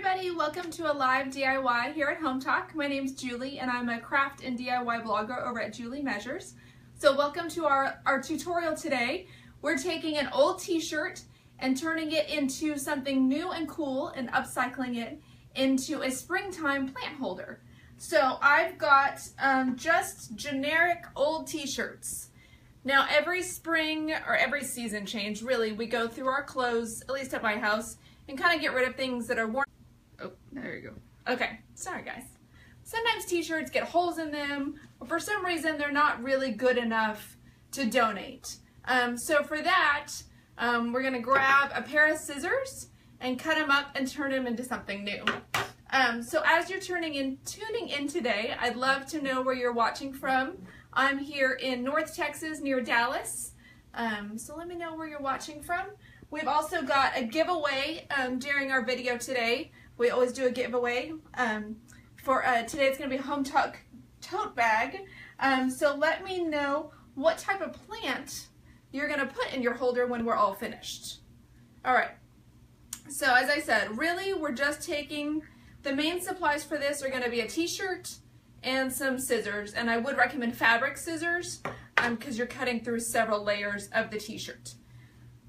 everybody, welcome to a live DIY here at Hometalk. My name's Julie and I'm a craft and DIY blogger over at Julie Measures. So welcome to our tutorial today. We're taking an old t-shirt and turning it into something new and cool and upcycling it into a springtime plant holder. So I've got just generic old t-shirts. Now every spring or every season change, really, we go through our clothes, at least at my house, and kind of get rid of things that are worn. Oh, there you go. Okay, sorry guys. Sometimes t-shirts get holes in them, or for some reason they're not really good enough to donate. So for that, we're gonna grab a pair of scissors and cut them up and turn them into something new. So as you're tuning in today, I'd love to know where you're watching from. I'm here in North Texas near Dallas. So let me know where you're watching from. We've also got a giveaway during our video today. We always do a giveaway. For today it's going to be a Hometalk tote bag. So let me know what type of plant you're going to put in your holder when we're all finished. Alright, so as I said, really we're just taking, the main supplies for this are going to be a t-shirt and some scissors. And I would recommend fabric scissors because you're cutting through several layers of the t-shirt.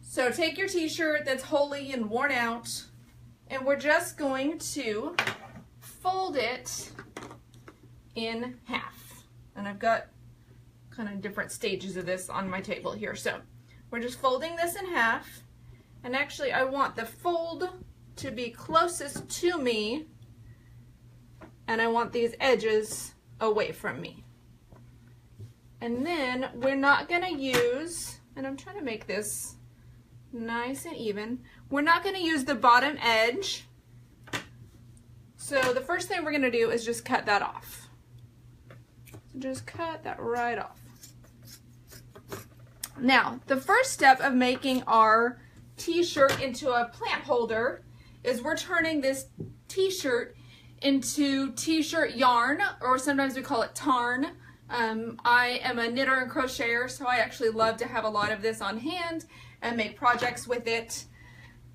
So take your t-shirt that's wholly and worn out, and we're just going to fold it in half. And I've got kind of different stages of this on my table here. So we're just folding this in half, and actually I want the fold to be closest to me, and I want these edges away from me. And then we're not going to use, and I'm trying to make this nice and even. We're not going to use the bottom edge. So the first thing we're going to do is just cut that off. So just cut that right off. Now, the first step of making our t-shirt into a plant holder is we're turning this t-shirt into t-shirt yarn, or sometimes we call it tarn. I am a knitter and crocheter, so I actually love to have a lot of this on hand and make projects with it.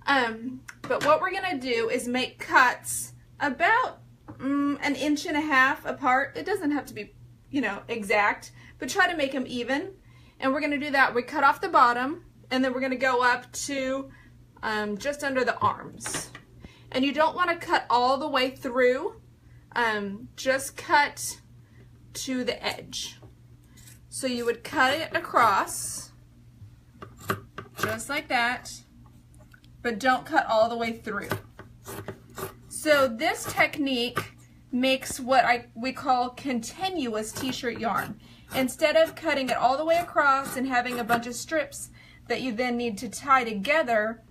But what we're gonna do is make cuts about an inch and a half apart. It doesn't have to be, you know, exact, but try to make them even. And we're gonna do that. We cut off the bottom, and then we're gonna go up to just under the arms. And you don't wanna cut all the way through, just cut to the edge. So you would cut it across, just like that, but don't cut all the way through. So this technique makes what we call continuous t-shirt yarn. Instead of cutting it all the way across and having a bunch of strips that you then need to tie together,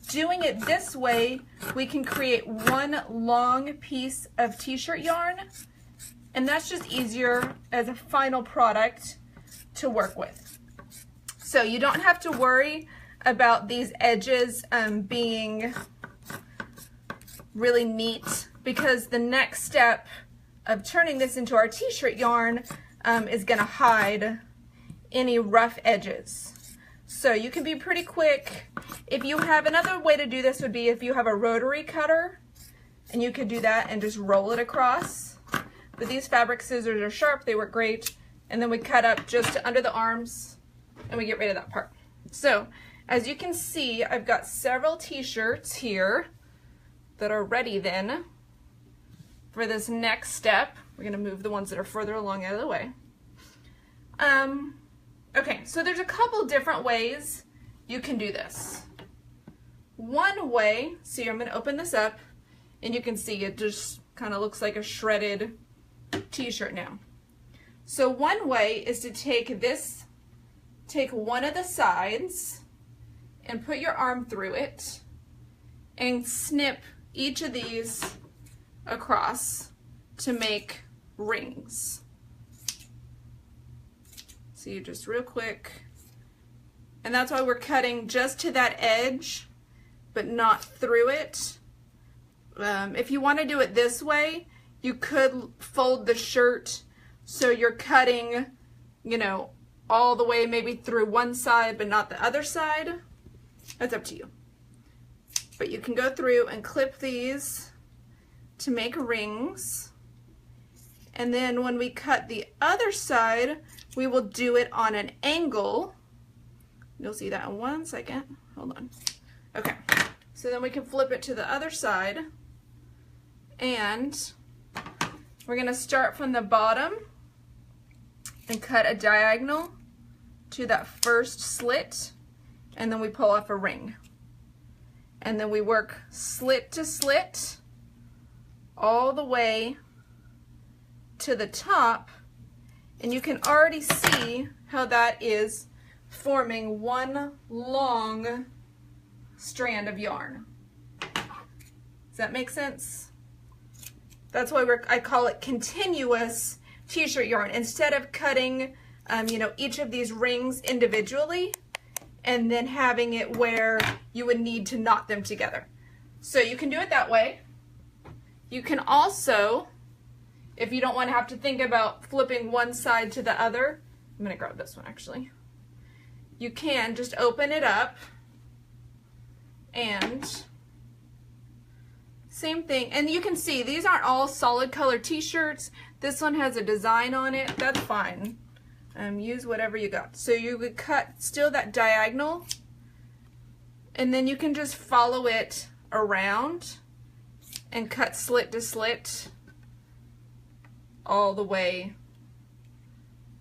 doing it this way, we can create one long piece of t-shirt yarn, and that's just easier as a final product to work with. So you don't have to worry about these edges being really neat, because the next step of turning this into our t-shirt yarn is going to hide any rough edges. So you can be pretty quick. If you have, another way to do this would be if you have a rotary cutter, and you could do that and just roll it across. But these fabric scissors are sharp, they work great. And then we cut up just under the arms and we get rid of that part. So as you can see, I've got several t-shirts here that are ready then for this next step. We're gonna move the ones that are further along out of the way. Okay, so there's a couple different ways you can do this. One way, see, I'm gonna open this up and you can see it just kind of looks like a shredded t-shirt now. So one way is to take one of the sides and put your arm through it and snip each of these across to make rings. So you just real quick, and that's why we're cutting just to that edge but not through it. If you want to do it this way, you could fold the shirt so you're cutting, you know, all the way maybe through one side but not the other side. That's up to you. But you can go through and clip these to make rings. And then when we cut the other side, we will do it on an angle. You'll see that in 1 second. Hold on. Okay, so then we can flip it to the other side, and we're gonna start from the bottom and cut a diagonal to that first slit, and then we pull off a ring. And then we work slit to slit all the way to the top, and you can already see how that is forming one long strand of yarn. Does that make sense? That's why I call it continuous t-shirt yarn. Instead of cutting each of these rings individually and then having it where you would need to knot them together. So you can do it that way. You can also, if you don't want to have to think about flipping one side to the other, I'm going to grab this one actually. You can just open it up and same thing. And you can see these aren't all solid color t-shirts. This one has a design on it. That's fine. Use whatever you got. So you would cut still that diagonal, and then you can just follow it around and cut slit to slit all the way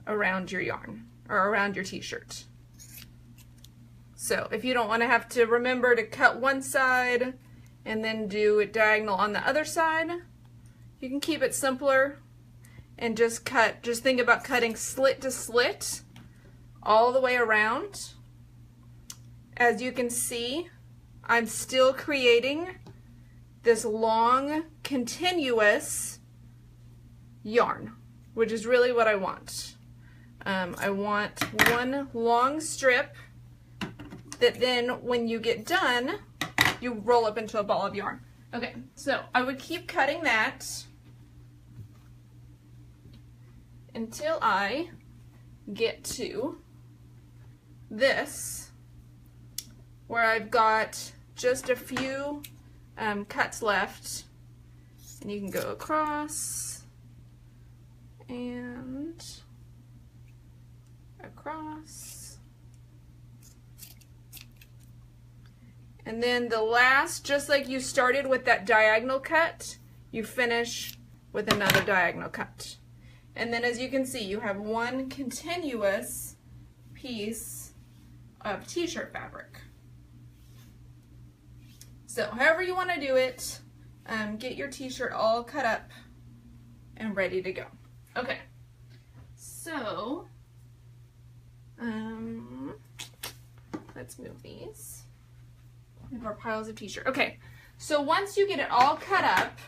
around your yarn or around your t-shirt. So if you don't want to have to remember to cut one side and then do a diagonal on the other side, you can keep it simpler and just think about cutting slit to slit all the way around. As you can see, I'm still creating this long, continuous yarn, which is really what I want. I want one long strip that then when you get done, you roll up into a ball of yarn. Okay, so I would keep cutting that until I get to this, where I've got just a few cuts left, and you can go across and across, and then the last, just like you started with that diagonal cut, you finish with another diagonal cut. And then as you can see, you have one continuous piece of t-shirt fabric. So however you want to do it, get your t-shirt all cut up and ready to go. Okay, so let's move these. We have our piles of t-shirt. Okay, so once you get it all cut up,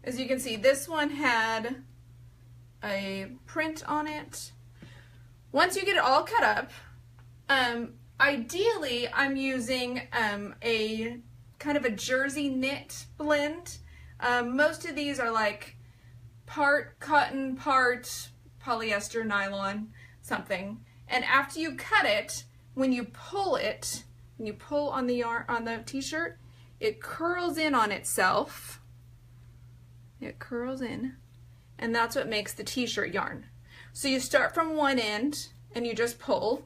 as you can see, this one had a print on it. Once you get it all cut up, ideally I'm using a kind of a jersey knit blend. Most of these are like part cotton, part polyester, nylon, something. And after you cut it, when you pull it, when you pull on the yarn on the t-shirt, it curls in on itself. It curls in, and that's what makes the t-shirt yarn. So you start from one end and you just pull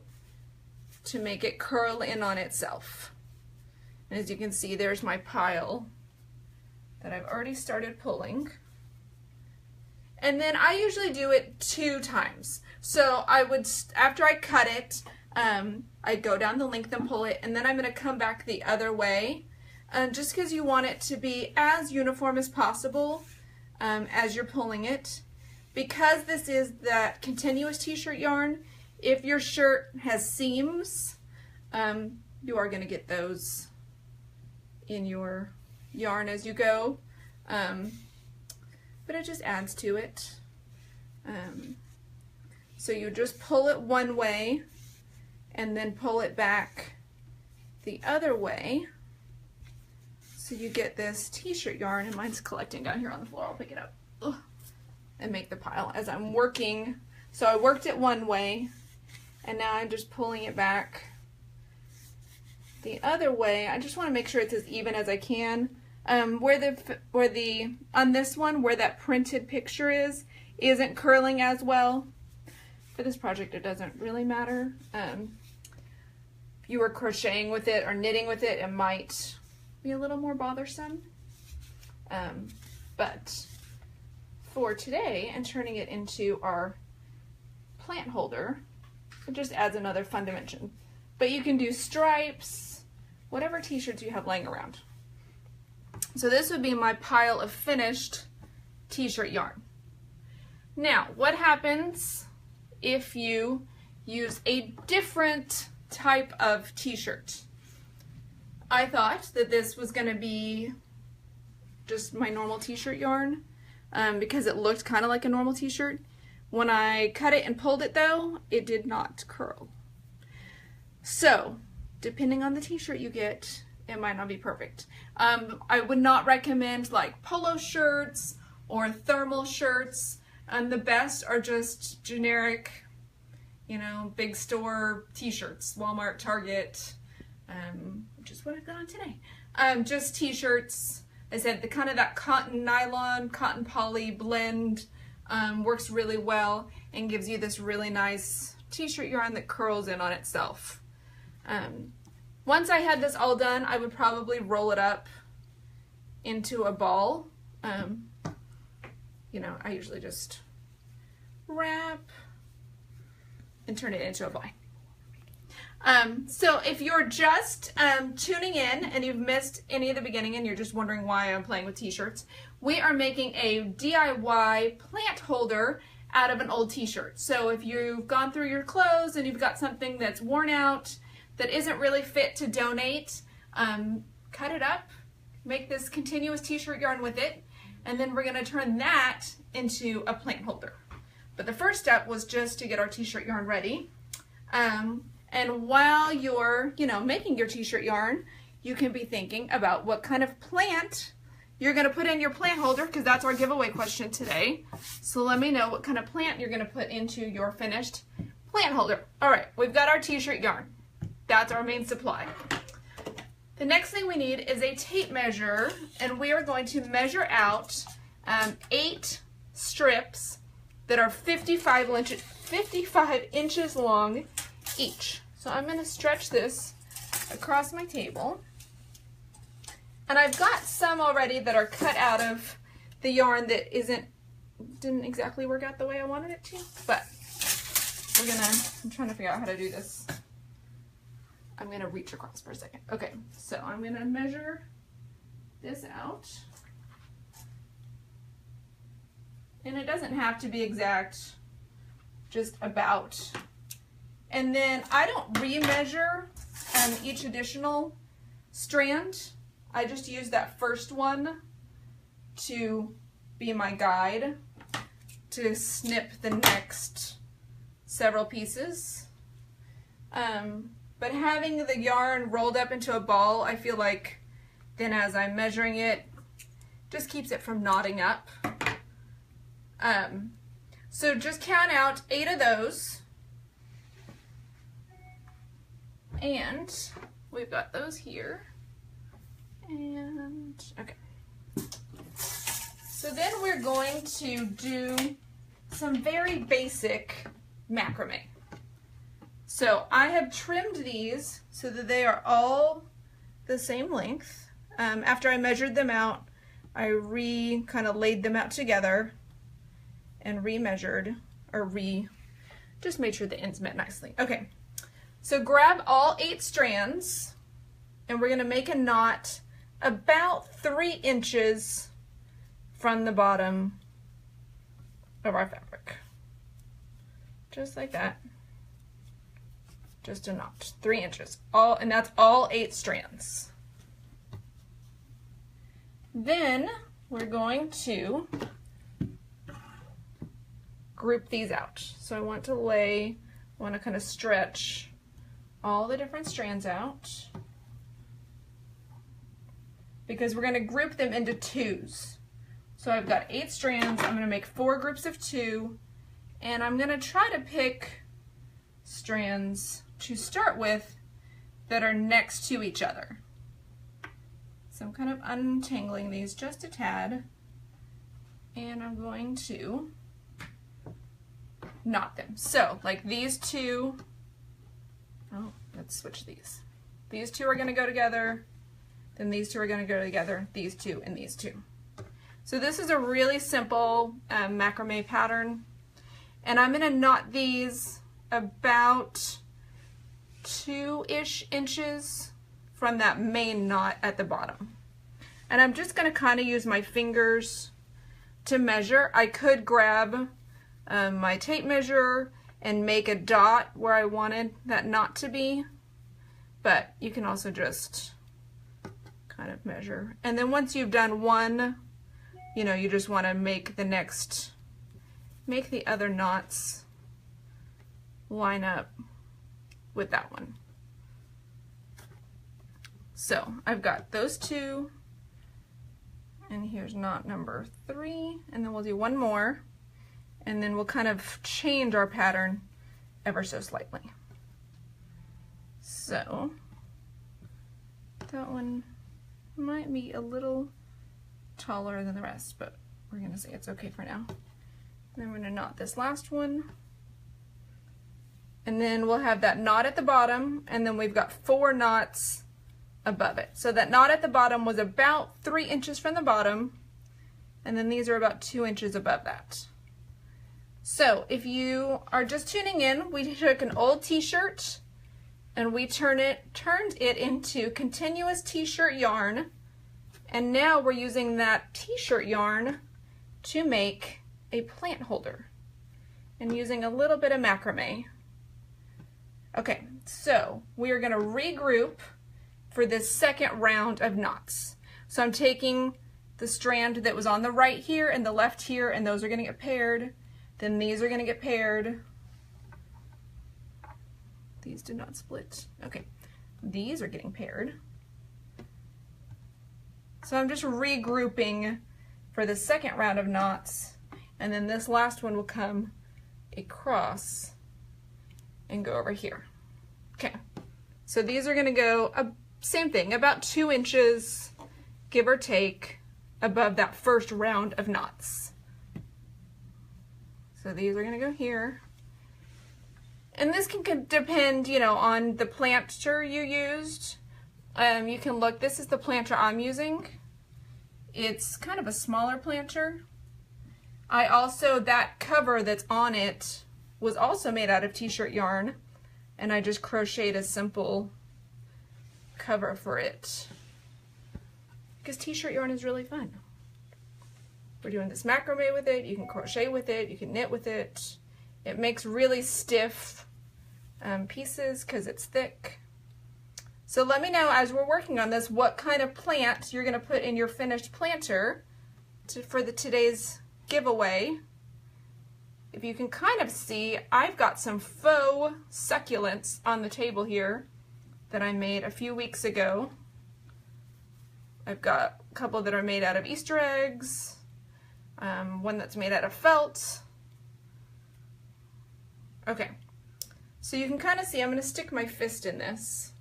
to make it curl in on itself. And as you can see, there's my pile that I've already started pulling. And then I usually do it 2 times. So I would, after I cut it, I go down the length and pull it, and then I'm going to come back the other way, just because you want it to be as uniform as possible as you're pulling it. Because this is that continuous t-shirt yarn, if your shirt has seams, you are going to get those in your yarn as you go, but it just adds to it. So you just pull it one way and then pull it back the other way, so you get this t-shirt yarn, and mine's collecting down here on the floor. I'll pick it up. Ugh. And make the pile as I'm working. So I worked it one way, and now I'm just pulling it back the other way. I just want to make sure it's as even as I can. On this one, where that printed picture isn't curling as well. For this project, it doesn't really matter. If you were crocheting with it or knitting with it, it might be a little more bothersome. But for today and turning it into our plant holder, it just adds another fun dimension. But you can do stripes, whatever t-shirts you have laying around. So this would be my pile of finished t-shirt yarn. Now, what happens if you use a different type of t-shirt? I thought that this was going to be just my normal t-shirt yarn because it looked kind of like a normal t-shirt. When I cut it and pulled it though, it did not curl. So, depending on the t-shirt you get, it might not be perfect. I would not recommend like polo shirts or thermal shirts. The best are just generic, you know, big store t-shirts, Walmart, Target, which is what I've got on today. Just t-shirts. I said the kind of that cotton nylon, cotton poly blend works really well and gives you this really nice t-shirt yarn that curls in on itself. Once I had this all done, I would probably roll it up into a ball. You know, I usually just wrap and turn it into a ball. So if you're just tuning in and you've missed any of the beginning and you're just wondering why I'm playing with t-shirts, we are making a DIY plant holder out of an old t-shirt. So if you've gone through your clothes and you've got something that's worn out, that isn't really fit to donate, cut it up, make this continuous t-shirt yarn with it, and then we're going to turn that into a plant holder. But the first step was just to get our t-shirt yarn ready. And while you're, you know, making your t-shirt yarn, you can be thinking about what kind of plant you're going to put in your plant holder, because that's our giveaway question today. So let me know what kind of plant you're going to put into your finished plant holder. All right, we've got our t-shirt yarn. That's our main supply. The next thing we need is a tape measure, and we are going to measure out 8 strips that are 55 inches long each. So I'm going to stretch this across my table. And I've got some already that are cut out of the yarn that didn't exactly work out the way I wanted it to, but I'm trying to figure out how to do this. I'm going to reach across for a second. Okay, so I'm going to measure this out. And it doesn't have to be exact, just about. And then I don't remeasure each additional strand. I just use that first one to be my guide to snip the next several pieces. But having the yarn rolled up into a ball, I feel like then as I'm measuring it, just keeps it from knotting up. So just count out 8 of those. And we've got those here. And, okay. So then we're going to do some very basic macrame. So I have trimmed these so that they are all the same length. After I measured them out, I kind of laid them out together and remeasured, or just made sure the ends met nicely. Okay, so grab all 8 strands and we're gonna make a knot about 3 inches from the bottom of our fabric. Just like that. Just a knot, 3 inches. And that's all 8 strands. Then we're going to group these out. So I want to kind of stretch all the different strands out, because we're going to group them into 2s. So I've got 8 strands. I'm going to make 4 groups of 2, and I'm going to try to pick strands to start with that are next to each other. So I'm kind of untangling these just a tad, and I'm going to knot them. So like these two, oh, let's switch these. These two are going to go together, then these two are going to go together, these two and these two. So this is a really simple macrame pattern, and I'm going to knot these about 2-ish inches from that main knot at the bottom. And I'm just going to kind of use my fingers to measure. I could grab my tape measure and make a dot where I wanted that knot to be, but you can also just kind of measure. And then once you've done one, you know, you just want to make the other knots line up with that one. So I've got those two, and here's knot number 3, and then we'll do one more, and then we'll kind of change our pattern ever so slightly. So that one might be a little taller than the rest, but we're gonna say it's okay for now. Then I'm gonna knot this last one, and then we'll have that knot at the bottom, and then we've got 4 knots above it. So that knot at the bottom was about 3 inches from the bottom, and then these are about 2 inches above that. So if you are just tuning in, we took an old t-shirt and we turned it into continuous t-shirt yarn, and now we're using that t-shirt yarn to make a plant holder and using a little bit of macrame. Okay, so we are going to regroup for this second round of knots. So I'm taking the strand that was on the right here and the left here, and those are going to get paired. Then these are going to get paired. These did not split. Okay, these are getting paired. So I'm just regrouping for the second round of knots, and then this last one will come across and go over here. Okay, so these are going to go same thing, about 2 inches, give or take, above that first round of knots. So these are going to go here. And this can depend, you know, on the planter you used. You can look, this is the planter I'm using. It's kind of a smaller planter. That cover that's on it was also made out of t-shirt yarn, and I just crocheted a simple cover for it because t-shirt yarn is really fun. We're doing this macrame with it, you can crochet with it, you can knit with it. It makes really stiff pieces because it's thick. So let me know as we're working on this what kind of plant you're going to put in your finished planter for today's giveaway. If you can kind of see, I've got some faux succulents on the table here that I made a few weeks ago. I've got a couple that are made out of Easter eggs, one that's made out of felt. Okay, so you can kind of see, I'm going to stick my fist in this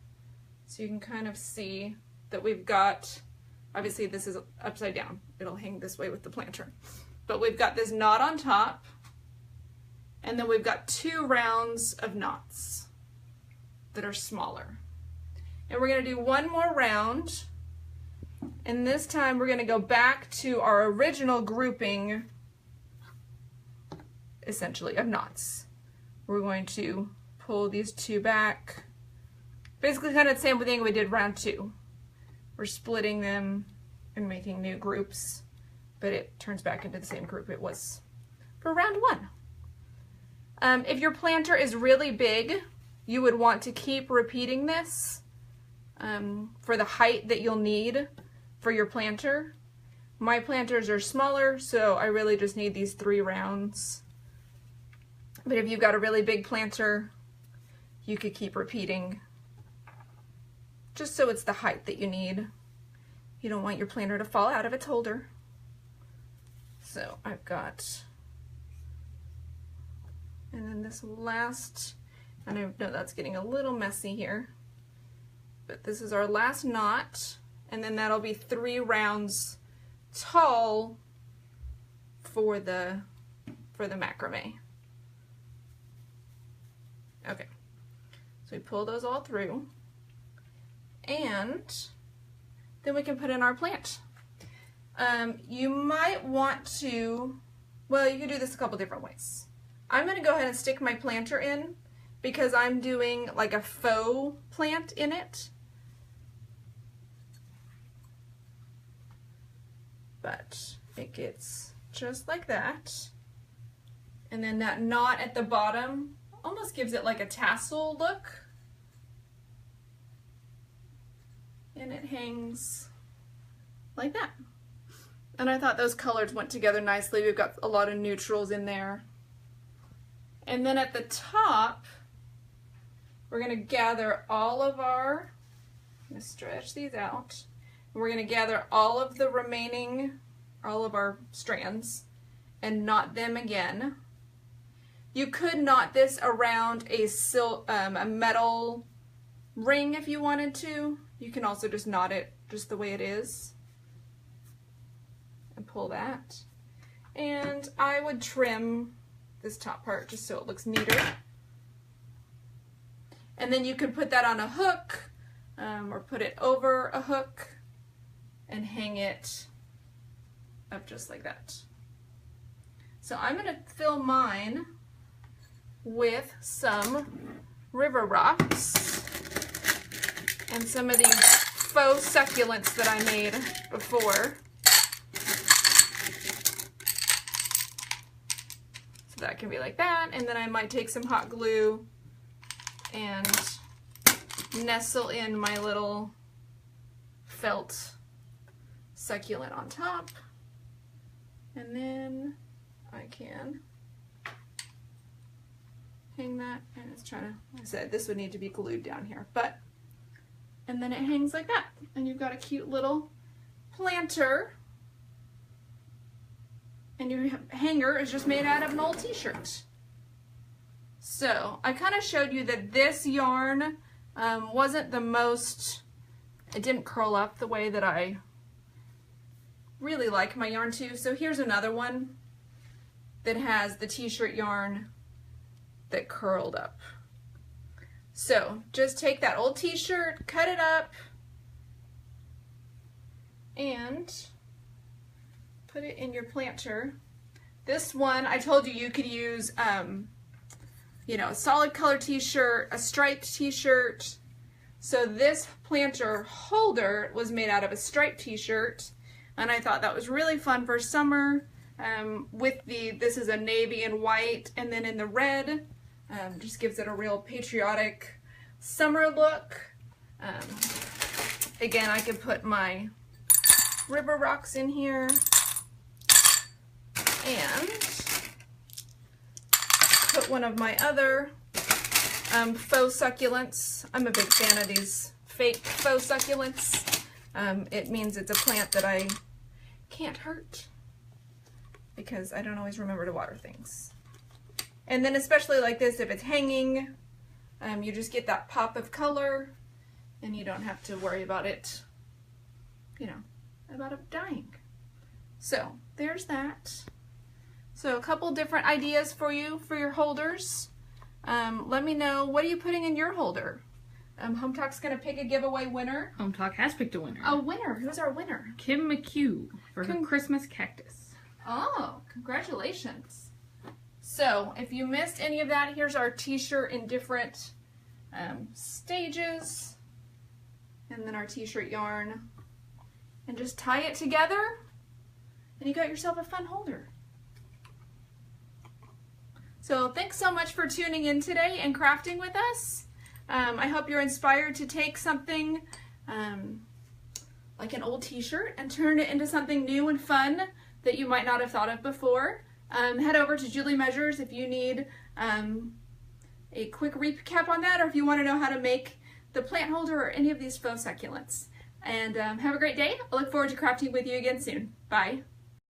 so you can kind of see that we've got, obviously this is upside down, it'll hang this way with the planter, but we've got this knot on top, and then we've got 2 rounds of knots that are smaller. And we're going to do one more round, and this time we're going to go back to our original grouping, essentially, of knots. We're going to pull these 2 back, basically kind of the same thing we did round 2. We're splitting them and making new groups, but it turns back into the same group it was for round 1. If your planter is really big, you would want to keep repeating this for the height that you'll need for your planter. My planters are smaller, so I really just need these 3 rounds. But if you've got a really big planter, you could keep repeating just so it's the height that you need. You don't want your planter to fall out of its holder. So I've got, and then this last, and I know that's getting a little messy here, but this is our last knot. and then that'll be 3 rounds tall for the macrame. Okay, so we pull those all through, and then we can put in our plant. You might want to, well, you can do this a couple different ways. I'm going to go ahead and stick my planter in because I'm doing like a faux plant in it. But it gets just like that. And then that knot at the bottom almost gives it like a tassel look. And it hangs like that. And I thought those colors went together nicely. We've got a lot of neutrals in there. And then at the top, we're going to gather all of our, I'm going to stretch these out. And we're going to gather all of the remaining, all of our strands and knot them again. You could knot this around a metal ring if you wanted to. You can also just knot it just the way it is. And pull that. And I would trim this top part just so it looks neater. And then you can put that on a hook or put it over a hook and hang it up just like that. So I'm going to fill mine with some river rocks and some of these faux succulents that I made before. So that can be like that, and then I might take some hot glue and nestle in my little felt succulent on top, and then I can hang that, and it's trying to, like I said, this would need to be glued down here, but, and then it hangs like that, and you've got a cute little planter, and your hanger is just made out of an old t-shirt. So I kind of showed you that this yarn wasn't the most, it didn't curl up the way that I really like my yarn to. So here's another one that has the t-shirt yarn that curled up. So just take that old t-shirt, cut it up, and put it in your planter. This one, I told you you could use, you know, a solid color t-shirt, a striped t-shirt. So this planter holder was made out of a striped t-shirt, and I thought that was really fun for summer. With this is a navy and white, and then in the red, just gives it a real patriotic summer look. Again, I could put my river rocks in here and put one of my other faux succulents. I'm a big fan of these fake faux succulents. It means it's a plant that I can't hurt because I don't always remember to water things. And then especially like this, if it's hanging, you just get that pop of color and you don't have to worry about it, you know, about it dying. So there's that. So a couple different ideas for you for your holders. Let me know, what are you putting in your holder? Hometalk's going to pick a giveaway winner. Hometalk has picked a winner. A winner? Who's our winner? Kim McHugh for her Christmas cactus. Oh, congratulations. So if you missed any of that, here's our t-shirt in different stages. And then our t-shirt yarn. And just tie it together and you got yourself a fun holder. So thanks so much for tuning in today and crafting with us. I hope you're inspired to take something like an old t-shirt and turn it into something new and fun that you might not have thought of before. Head over to Julie Measures if you need a quick recap on that, or if you want to know how to make the plant holder or any of these faux succulents. And have a great day. I look forward to crafting with you again soon. Bye.